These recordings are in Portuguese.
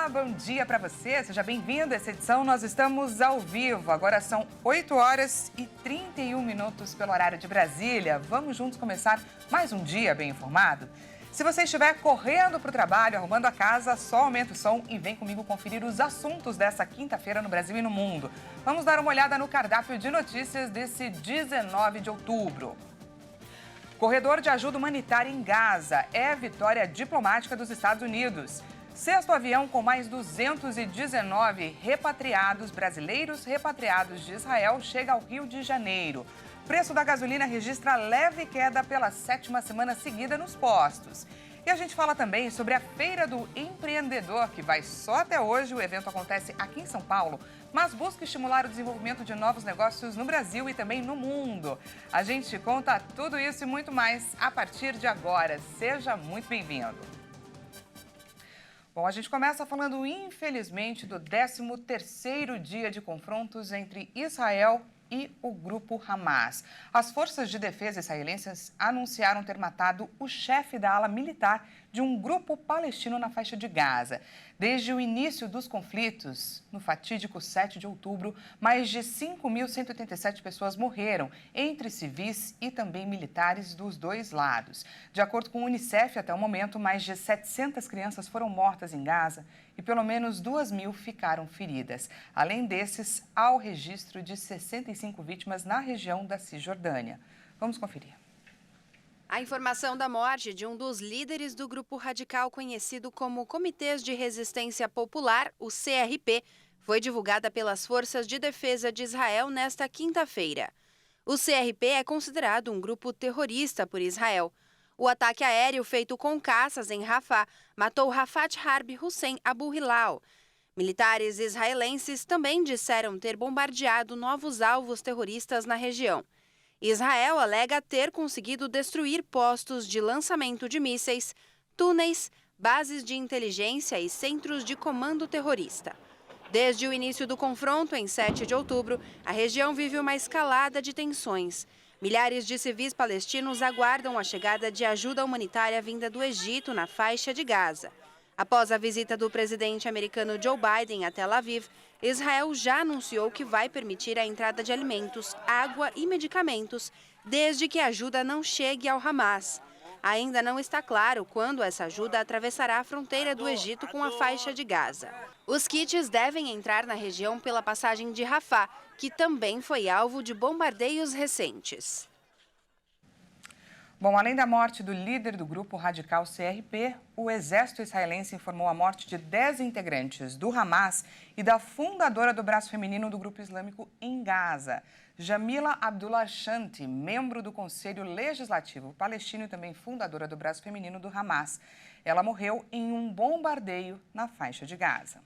Olá, bom dia para você. Seja bem-vindo a essa edição. Nós estamos ao vivo. Agora são 8 horas e 31 minutos pelo horário de Brasília. Vamos juntos começar mais um dia bem informado? Se você estiver correndo para o trabalho, arrumando a casa, só aumenta o som e vem comigo conferir os assuntos dessa quinta-feira no Brasil e no mundo. Vamos dar uma olhada no cardápio de notícias desse 19 de outubro. Corredor de ajuda humanitária em Gaza é vitória diplomática dos Estados Unidos. Sexto avião com mais 219 repatriados brasileiros repatriados de Israel chega ao Rio de Janeiro. Preço da gasolina registra leve queda pela 7ª semana seguida nos postos. E a gente fala também sobre a Feira do Empreendedor, que vai só até hoje. O evento acontece aqui em São Paulo, mas busca estimular o desenvolvimento de novos negócios no Brasil e também no mundo. A gente conta tudo isso e muito mais a partir de agora. Seja muito bem-vindo. Bom, a gente começa falando, infelizmente, do 13º dia de confrontos entre Israel e o grupo Hamas. As forças de defesa israelenses anunciaram ter matado o chefe da ala militar de um grupo palestino na faixa de Gaza. Desde o início dos conflitos, no fatídico 7 de outubro, mais de 5.187 pessoas morreram, entre civis e também militares dos dois lados. De acordo com o Unicef, até o momento, mais de 700 crianças foram mortas em Gaza e pelo menos 2.000 ficaram feridas. Além desses, há o registro de 65 vítimas na região da Cisjordânia. Vamos conferir. A informação da morte de um dos líderes do grupo radical conhecido como Comitês de Resistência Popular, o CRP, foi divulgada pelas Forças de Defesa de Israel nesta quinta-feira. O CRP é considerado um grupo terrorista por Israel. O ataque aéreo feito com caças em Rafah matou Rafat Harb Hussein Abu Hilal. Militares israelenses também disseram ter bombardeado novos alvos terroristas na região. Israel alega ter conseguido destruir postos de lançamento de mísseis, túneis, bases de inteligência e centros de comando terrorista. Desde o início do confronto, em 7 de outubro, a região vive uma escalada de tensões. Milhares de civis palestinos aguardam a chegada de ajuda humanitária vinda do Egito na faixa de Gaza. Após a visita do presidente americano Joe Biden a Tel Aviv, Israel já anunciou que vai permitir a entrada de alimentos, água e medicamentos, desde que a ajuda não chegue ao Hamas. Ainda não está claro quando essa ajuda atravessará a fronteira do Egito com a faixa de Gaza. Os kits devem entrar na região pela passagem de Rafah, que também foi alvo de bombardeios recentes. Bom, além da morte do líder do grupo radical CRP, o exército israelense informou a morte de 10 integrantes do Hamas e da fundadora do braço feminino do grupo islâmico em Gaza. Jamila Abdullah Shanti, membro do Conselho Legislativo palestino e também fundadora do braço feminino do Hamas. Ela morreu em um bombardeio na faixa de Gaza.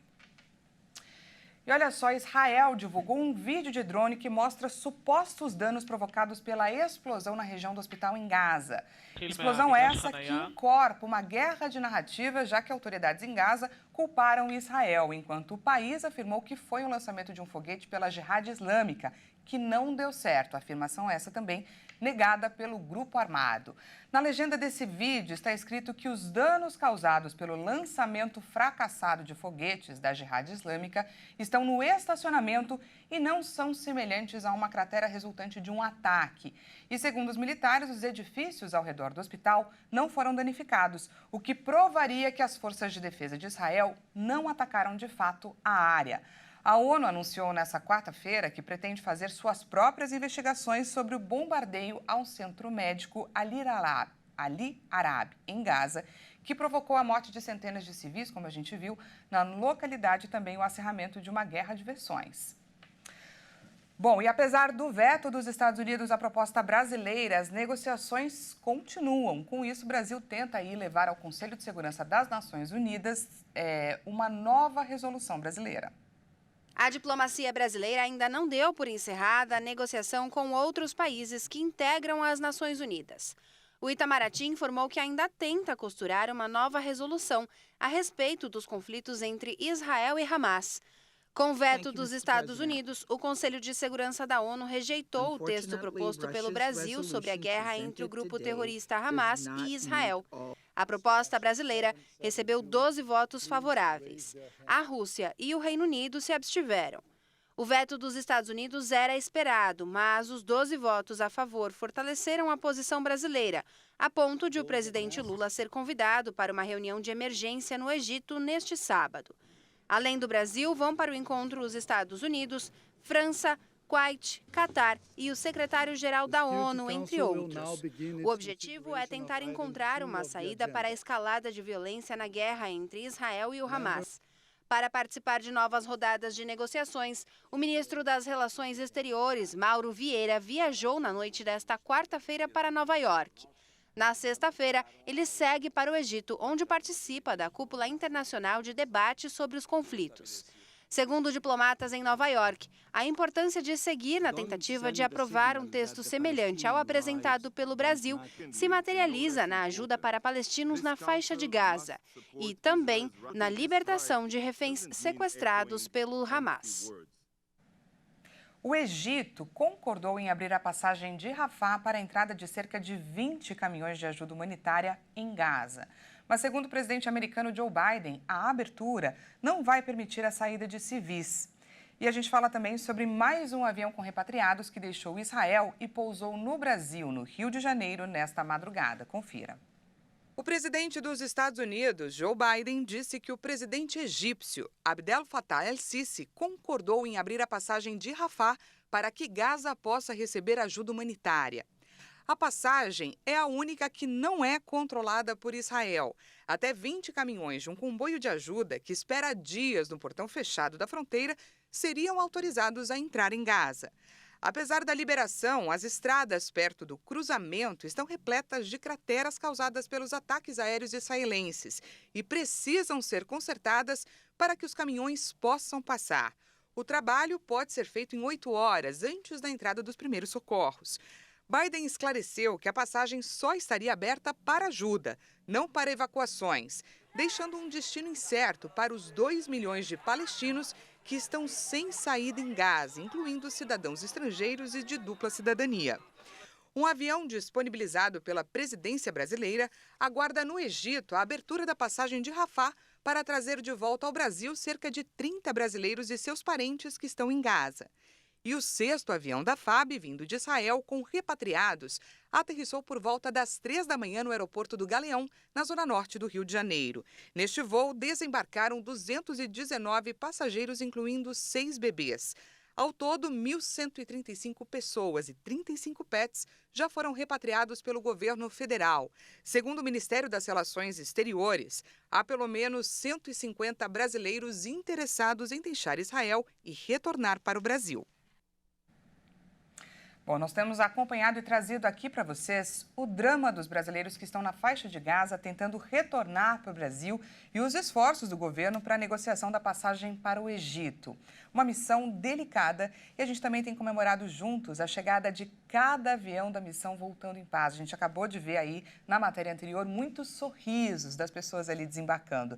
E olha só, Israel divulgou um vídeo de drone que mostra supostos danos provocados pela explosão na região do hospital em Gaza. Explosão essa que encorpa uma guerra de narrativa, já que autoridades em Gaza culparam Israel, enquanto o país afirmou que foi um lançamento de um foguete pela Jihad Islâmica, que não deu certo. A afirmação essa também negada pelo grupo armado. Na legenda desse vídeo está escrito que os danos causados pelo lançamento fracassado de foguetes da Jihad Islâmica estão no estacionamento e não são semelhantes a uma cratera resultante de um ataque. E segundo os militares, os edifícios ao redor do hospital não foram danificados, o que provaria que as forças de defesa de Israel não atacaram de fato a área. A ONU anunciou nesta quarta-feira que pretende fazer suas próprias investigações sobre o bombardeio ao centro médico Ali Arab, em Gaza, que provocou a morte de centenas de civis, como a gente viu, na localidade e também o acerramento de uma guerra de versões. Bom, e apesar do veto dos Estados Unidos à proposta brasileira, as negociações continuam. Com isso, o Brasil tenta aí levar ao Conselho de Segurança das Nações Unidas uma nova resolução brasileira. A diplomacia brasileira ainda não deu por encerrada a negociação com outros países que integram as Nações Unidas. O Itamaraty informou que ainda tenta costurar uma nova resolução a respeito dos conflitos entre Israel e Hamas. Com veto dos Estados Unidos, o Conselho de Segurança da ONU rejeitou o texto proposto pelo Brasil sobre a guerra entre o grupo terrorista Hamas e Israel. A proposta brasileira recebeu 12 votos favoráveis. A Rússia e o Reino Unido se abstiveram. O veto dos Estados Unidos era esperado, mas os 12 votos a favor fortaleceram a posição brasileira, a ponto de o presidente Lula ser convidado para uma reunião de emergência no Egito neste sábado. Além do Brasil, vão para o encontro os Estados Unidos, França, Kuwait, Catar e o secretário-geral da ONU, entre outros. O objetivo é tentar encontrar uma saída para a escalada de violência na guerra entre Israel e o Hamas. Para participar de novas rodadas de negociações, o ministro das Relações Exteriores, Mauro Vieira, viajou na noite desta quarta-feira para Nova York. Na sexta-feira, ele segue para o Egito, onde participa da cúpula internacional de debate sobre os conflitos. Segundo diplomatas em Nova York, a importância de seguir na tentativa de aprovar um texto semelhante ao apresentado pelo Brasil se materializa na ajuda para palestinos na faixa de Gaza e também na libertação de reféns sequestrados pelo Hamas. O Egito concordou em abrir a passagem de Rafah para a entrada de cerca de 20 caminhões de ajuda humanitária em Gaza. Mas, segundo o presidente americano Joe Biden, a abertura não vai permitir a saída de civis. E a gente fala também sobre mais um avião com repatriados que deixou Israel e pousou no Brasil, no Rio de Janeiro, nesta madrugada. Confira. O presidente dos Estados Unidos, Joe Biden, disse que o presidente egípcio, Abdel Fattah el-Sisi, concordou em abrir a passagem de Rafah para que Gaza possa receber ajuda humanitária. A passagem é a única que não é controlada por Israel. Até 20 caminhões de um comboio de ajuda, que espera dias no portão fechado da fronteira, seriam autorizados a entrar em Gaza. Apesar da liberação, as estradas perto do cruzamento estão repletas de crateras causadas pelos ataques aéreos israelenses e precisam ser consertadas para que os caminhões possam passar. O trabalho pode ser feito em 8 horas antes da entrada dos primeiros socorros. Biden esclareceu que a passagem só estaria aberta para ajuda, não para evacuações, deixando um destino incerto para os 2 milhões de palestinos que estão sem saída em Gaza, incluindo cidadãos estrangeiros e de dupla cidadania. Um avião disponibilizado pela presidência brasileira aguarda no Egito a abertura da passagem de Rafah para trazer de volta ao Brasil cerca de 30 brasileiros e seus parentes que estão em Gaza. E o 6º avião da FAB, vindo de Israel, com repatriados, aterrissou por volta das 3 da manhã no aeroporto do Galeão, na zona norte do Rio de Janeiro. Neste voo, desembarcaram 219 passageiros, incluindo 6 bebês. Ao todo, 1.135 pessoas e 35 pets já foram repatriados pelo governo federal. Segundo o Ministério das Relações Exteriores, há pelo menos 150 brasileiros interessados em deixar Israel e retornar para o Brasil. Bom, nós temos acompanhado e trazido aqui para vocês o drama dos brasileiros que estão na faixa de Gaza tentando retornar para o Brasil e os esforços do governo para a negociação da passagem para o Egito. Uma missão delicada e a gente também tem comemorado juntos a chegada de cada avião da missão voltando em paz. A gente acabou de ver aí na matéria anterior muitos sorrisos das pessoas ali desembarcando.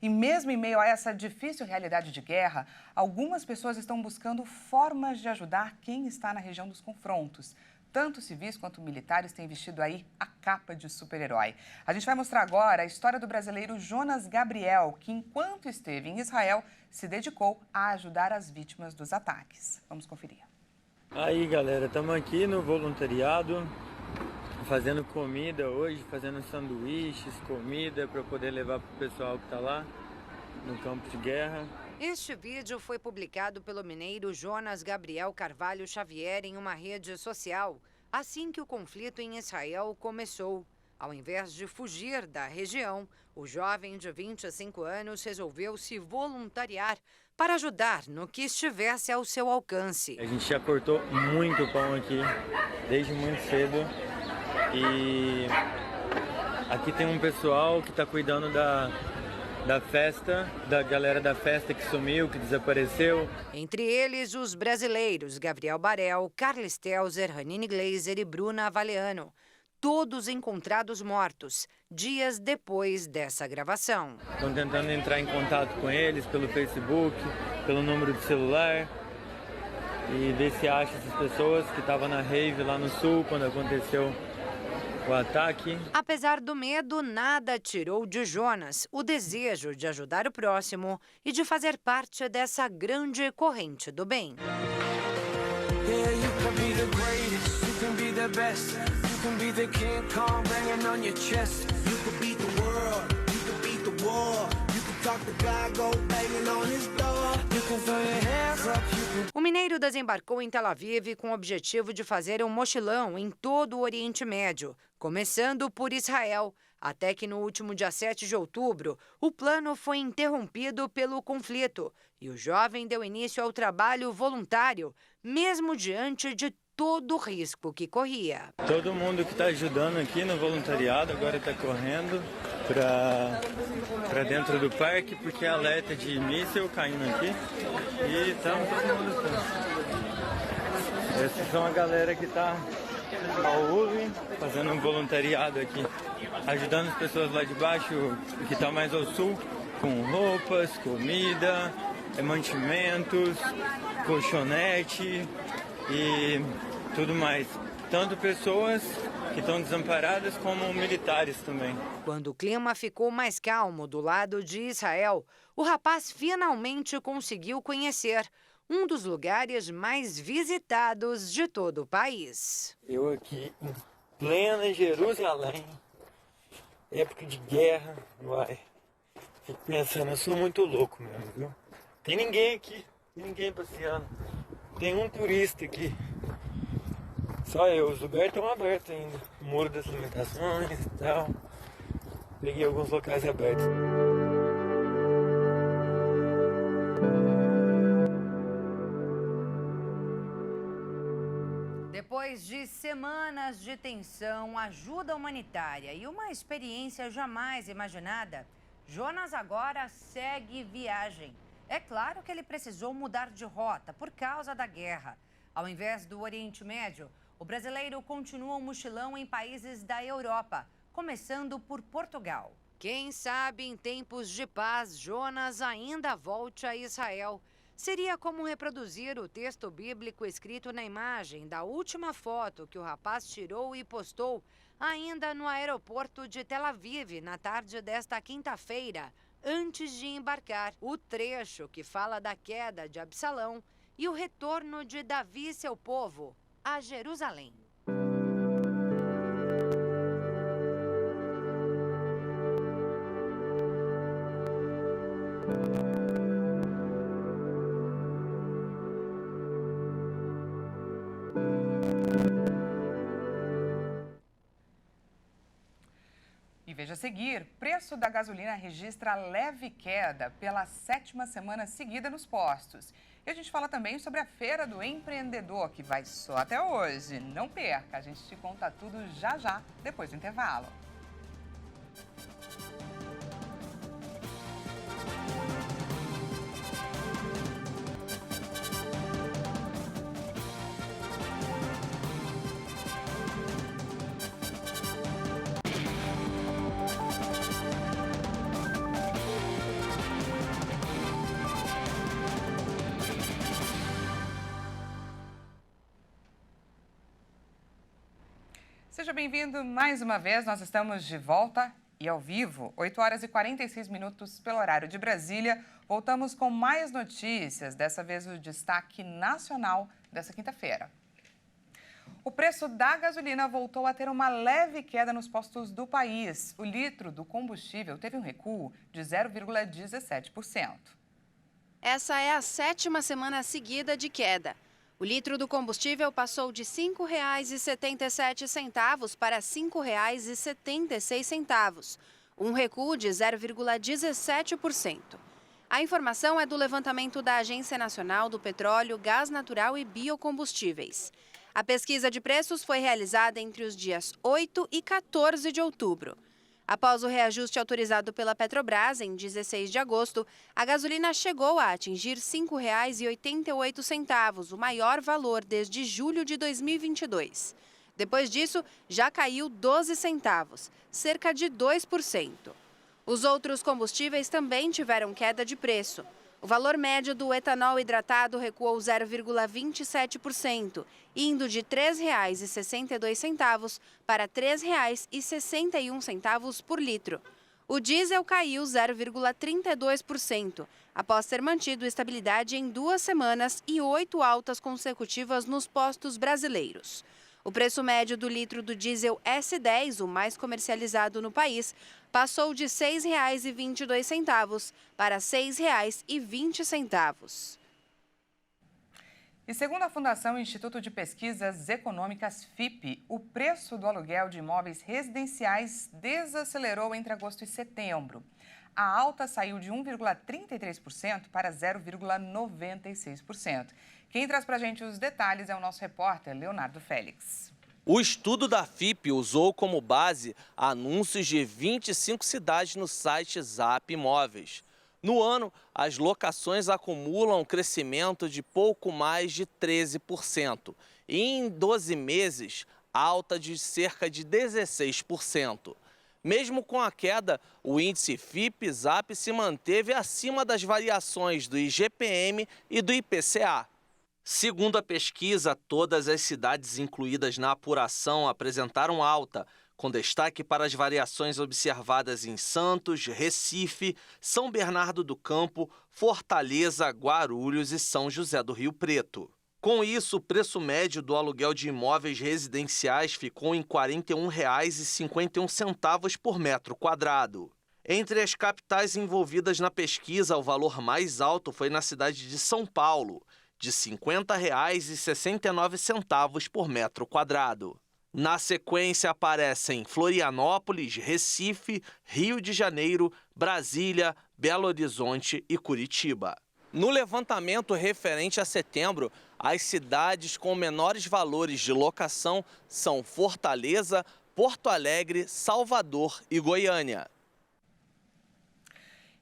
E mesmo em meio a essa difícil realidade de guerra, algumas pessoas estão buscando formas de ajudar quem está na região dos confrontos. Tanto civis quanto militares têm vestido aí a capa de super-herói. A gente vai mostrar agora a história do brasileiro Jonas Gabriel, que enquanto esteve em Israel, se dedicou a ajudar as vítimas dos ataques. Vamos conferir. Aí, galera, estamos aqui no voluntariado, fazendo comida hoje, fazendo sanduíches, comida para poder levar para o pessoal que está lá no campo de guerra. Este vídeo foi publicado pelo mineiro Jonas Gabriel Carvalho Xavier em uma rede social, assim que o conflito em Israel começou. Ao invés de fugir da região, o jovem de 25 anos resolveu se voluntariar para ajudar no que estivesse ao seu alcance. A gente já cortou muito pão aqui, desde muito cedo. E aqui tem um pessoal que está cuidando da festa, da galera da festa que sumiu, que desapareceu. Entre eles, os brasileiros Gabriel Barel, Carles Telzer, Ranine Gleiser e Bruna Avaliano. Todos encontrados mortos, dias depois dessa gravação. Estão tentando entrar em contato com eles pelo Facebook, pelo número de celular. E ver se acha essas pessoas que estavam na rave lá no sul quando aconteceu o ataque. Apesar do medo, nada tirou de Jonas o desejo de ajudar o próximo e de fazer parte dessa grande corrente do bem. O mineiro desembarcou em Tel Aviv com o objetivo de fazer um mochilão em todo o Oriente Médio, começando por Israel, até que no último dia 7 de outubro, o plano foi interrompido pelo conflito e o jovem deu início ao trabalho voluntário, mesmo diante de todo o risco que corria. Todo mundo que está ajudando aqui no voluntariado agora está correndo para dentro do parque, porque é alerta de míssil caindo aqui. E estamos todo mundo aqui. Essas são a galera que está ao UV, fazendo um voluntariado aqui, ajudando as pessoas lá de baixo, que está mais ao sul, com roupas, comida, mantimentos, colchonete e tudo mais. Tanto pessoas que estão desamparadas como militares também. Quando o clima ficou mais calmo do lado de Israel, o rapaz finalmente conseguiu conhecer um dos lugares mais visitados de todo o país. Eu aqui em plena Jerusalém, época de guerra, vai. Fico pensando, eu sou muito louco mesmo, viu? Tem ninguém aqui, tem ninguém passeando. Tem um turista aqui. Só eu, os lugares estão abertos ainda. O Muro das Lamentações e tal. Peguei alguns locais abertos. Depois de semanas de tensão, ajuda humanitária e uma experiência jamais imaginada, Jonas agora segue viagem. É claro que ele precisou mudar de rota por causa da guerra. Ao invés do Oriente Médio, o brasileiro continua um mochilão em países da Europa, começando por Portugal. Quem sabe em tempos de paz, Jonas ainda volte a Israel. Seria como reproduzir o texto bíblico escrito na imagem da última foto que o rapaz tirou e postou ainda no aeroporto de Tel Aviv, na tarde desta quinta-feira, antes de embarcar. O trecho que fala da queda de Absalão e o retorno de Davi e seu povo a Jerusalém. E veja a seguir, preço da gasolina registra leve queda pela 7ª semana seguida nos postos. E a gente fala também sobre a Feira do Empreendedor, que vai só até hoje. Não perca, a gente te conta tudo já, depois do intervalo. Seja bem-vindo mais uma vez, nós estamos de volta e ao vivo, 8 horas e 46 minutos pelo horário de Brasília. Voltamos com mais notícias, dessa vez o destaque nacional dessa quinta-feira. O preço da gasolina voltou a ter uma leve queda nos postos do país. O litro do combustível teve um recuo de 0,17%. Essa é a 7ª semana seguida de queda. O litro do combustível passou de R$ 5,77 para R$ 5,76, um recuo de 0,17%. A informação é do levantamento da Agência Nacional do Petróleo, Gás Natural e Biocombustíveis. A pesquisa de preços foi realizada entre os dias 8 e 14 de outubro. Após o reajuste autorizado pela Petrobras, em 16 de agosto, a gasolina chegou a atingir R$ 5,88, o maior valor desde julho de 2022. Depois disso, já caiu 12 centavos, cerca de 2%. Os outros combustíveis também tiveram queda de preço. O valor médio do etanol hidratado recuou 0,27%, indo de R$ 3,62 para R$ 3,61 por litro. O diesel caiu 0,32%, após ter mantido estabilidade em 2 semanas e 8 altas consecutivas nos postos brasileiros. O preço médio do litro do diesel S10, o mais comercializado no país, passou de R$ 6,22 para R$ 6,20. E segundo a Fundação Instituto de Pesquisas Econômicas FIPE, o preço do aluguel de imóveis residenciais desacelerou entre agosto e setembro. A alta saiu de 1,33% para 0,96%. Quem traz para a gente os detalhes é o nosso repórter Leonardo Félix. O estudo da FIPE usou como base anúncios de 25 cidades no site Zap Imóveis. No ano, as locações acumulam um crescimento de pouco mais de 13%. E em 12 meses, alta de cerca de 16%. Mesmo com a queda, o índice FIPE-ZAP se manteve acima das variações do IGPM e do IPCA. Segundo a pesquisa, todas as cidades incluídas na apuração apresentaram alta, com destaque para as variações observadas em Santos, Recife, São Bernardo do Campo, Fortaleza, Guarulhos e São José do Rio Preto. Com isso, o preço médio do aluguel de imóveis residenciais ficou em R$ 41,51 por metro quadrado. Entre as capitais envolvidas na pesquisa, o valor mais alto foi na cidade de São Paulo, de R$ 50,69 por metro quadrado. Na sequência aparecem Florianópolis, Recife, Rio de Janeiro, Brasília, Belo Horizonte e Curitiba. No levantamento referente a setembro, as cidades com menores valores de locação são Fortaleza, Porto Alegre, Salvador e Goiânia.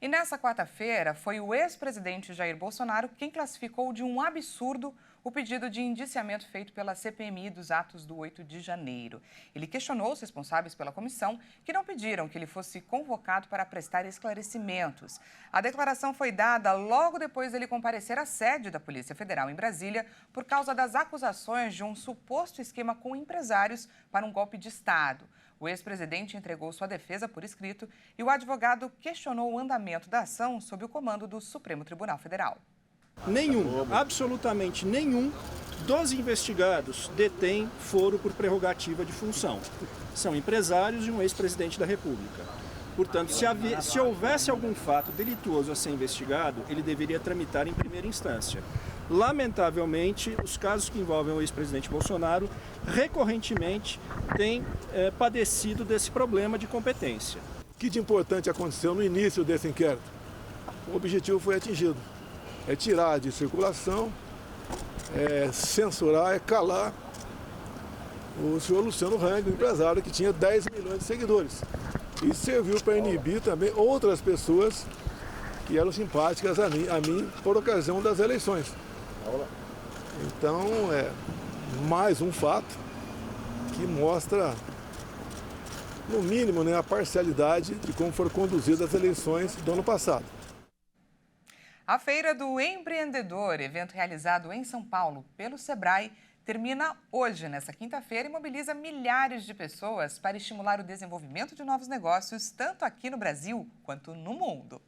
E nessa quarta-feira, foi o ex-presidente Jair Bolsonaro quem classificou de um absurdo o pedido de indiciamento feito pela CPMI dos atos do 8 de janeiro. Ele questionou os responsáveis pela comissão, que não pediram que ele fosse convocado para prestar esclarecimentos. A declaração foi dada logo depois dele comparecer à sede da Polícia Federal em Brasília por causa das acusações de um suposto esquema com empresários para um golpe de Estado. O ex-presidente entregou sua defesa por escrito e o advogado questionou o andamento da ação sob o comando do Supremo Tribunal Federal. Nenhum, absolutamente nenhum dos investigados detém foro por prerrogativa de função. São empresários e um ex-presidente da República. Portanto, se houvesse algum fato delituoso a ser investigado, ele deveria tramitar em primeira instância. Lamentavelmente, os casos que envolvem o ex-presidente Bolsonaro recorrentemente têm padecido desse problema de competência. O que de importante aconteceu no início desse inquérito? O objetivo foi atingido. É tirar de circulação, é censurar, é calar o senhor Luciano Hang, o empresário que tinha 10 milhões de seguidores. E serviu para inibir também outras pessoas que eram simpáticas a mim por ocasião das eleições. Então, é mais um fato que mostra, no mínimo, a parcialidade de como foram conduzidas as eleições do ano passado. A Feira do Empreendedor, evento realizado em São Paulo pelo Sebrae, termina hoje, nesta quinta-feira, e mobiliza milhares de pessoas para estimular o desenvolvimento de novos negócios, tanto aqui no Brasil quanto no mundo.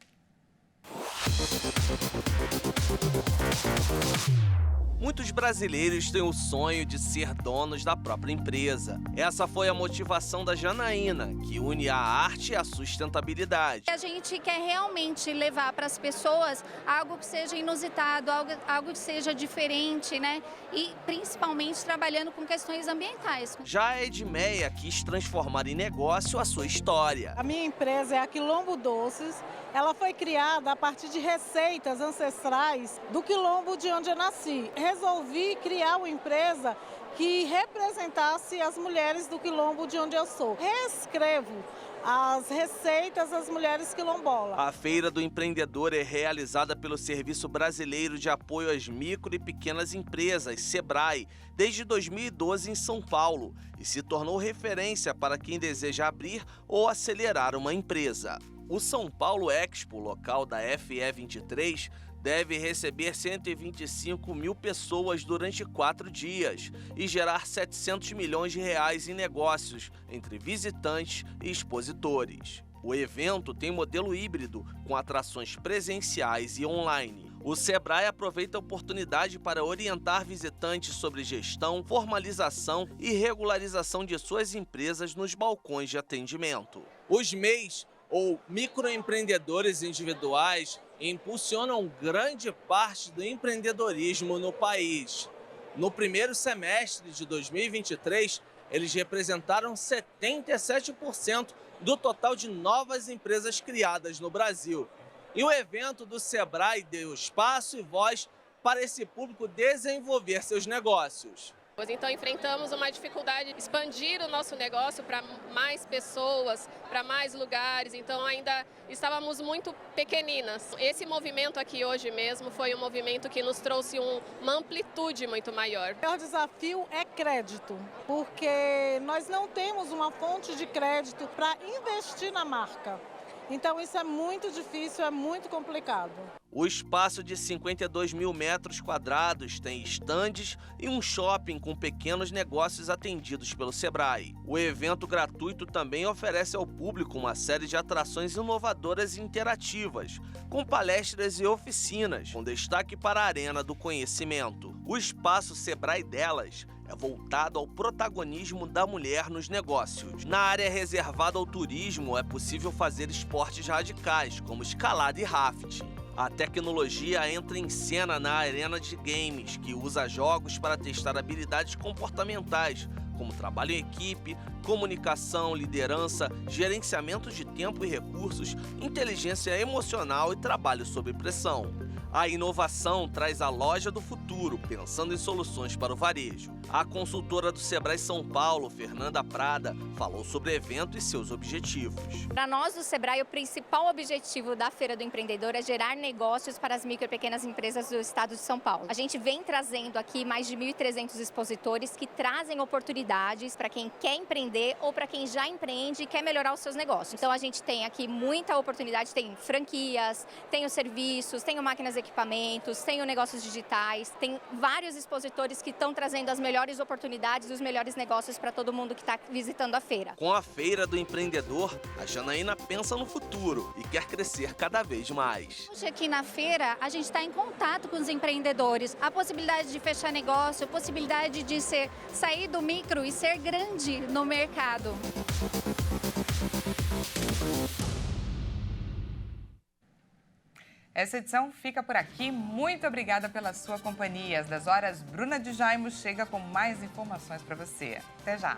Muitos brasileiros têm o sonho de ser donos da própria empresa. Essa foi a motivação da Janaína, que une a arte e a sustentabilidade. A gente quer realmente levar para as pessoas algo que seja inusitado, algo que seja diferente, né? E principalmente trabalhando com questões ambientais. Já a Edmeia quis transformar em negócio a sua história. A minha empresa é a Quilombo Doces. Ela foi criada a partir de receitas ancestrais do quilombo de onde eu nasci. Resolvi criar uma empresa que representasse as mulheres do quilombo de onde eu sou. Reescrevo as receitas das mulheres quilombolas. A Feira do Empreendedor é realizada pelo Serviço Brasileiro de Apoio às Micro e Pequenas Empresas, SEBRAE, desde 2012 em São Paulo e se tornou referência para quem deseja abrir ou acelerar uma empresa. O São Paulo Expo, local da FE23, deve receber 125 mil pessoas durante 4 dias e gerar 700 milhões de reais em negócios entre visitantes e expositores. O evento tem modelo híbrido, com atrações presenciais e online. O Sebrae aproveita a oportunidade para orientar visitantes sobre gestão, formalização e regularização de suas empresas nos balcões de atendimento. Os MEIs, ou microempreendedores individuais, impulsionam grande parte do empreendedorismo no país. No primeiro semestre de 2023, eles representaram 77% do total de novas empresas criadas no Brasil. E o evento do Sebrae deu espaço e voz para esse público desenvolver seus negócios. Então enfrentamos uma dificuldade de expandir o nosso negócio para mais pessoas, para mais lugares, então ainda estávamos muito pequeninas. Esse movimento aqui hoje mesmo foi um movimento que nos trouxe uma amplitude muito maior. O maior desafio é crédito, porque nós não temos uma fonte de crédito para investir na marca. Então isso é muito difícil, é muito complicado. O espaço de 52 mil metros quadrados tem estandes e um shopping com pequenos negócios atendidos pelo Sebrae. O evento gratuito também oferece ao público uma série de atrações inovadoras e interativas, com palestras e oficinas, com destaque para a Arena do Conhecimento. O espaço Sebrae Delas é voltado ao protagonismo da mulher nos negócios. Na área reservada ao turismo, é possível fazer esportes radicais, como escalada e rafting. A tecnologia entra em cena na arena de games, que usa jogos para testar habilidades comportamentais, como trabalho em equipe, comunicação, liderança, gerenciamento de tempo e recursos, inteligência emocional e trabalho sob pressão. A inovação traz a loja do futuro, pensando em soluções para o varejo. A consultora do Sebrae São Paulo, Fernanda Prada, falou sobre o evento e seus objetivos. Para nós do Sebrae, o principal objetivo da Feira do Empreendedor é gerar negócios para as micro e pequenas empresas do estado de São Paulo. A gente vem trazendo aqui mais de 1.300 expositores que trazem oportunidades para quem quer empreender ou para quem já empreende e quer melhorar os seus negócios. Então a gente tem aqui muita oportunidade, tem franquias, tem os serviços, tem máquinas e equipamentos, tem negócios digitais, tem vários expositores que estão trazendo as melhores oportunidades e os melhores negócios para todo mundo que está visitando a feira. Com a Feira do Empreendedor, a Janaína pensa no futuro e quer crescer cada vez mais. Hoje aqui na feira, a gente está em contato com os empreendedores. A possibilidade de fechar negócio, a possibilidade de sair do micro e ser grande no mercado. Essa edição fica por aqui. Muito obrigada pela sua companhia. Às 10 horas, Bruna de Jaimo chega com mais informações para você. Até já!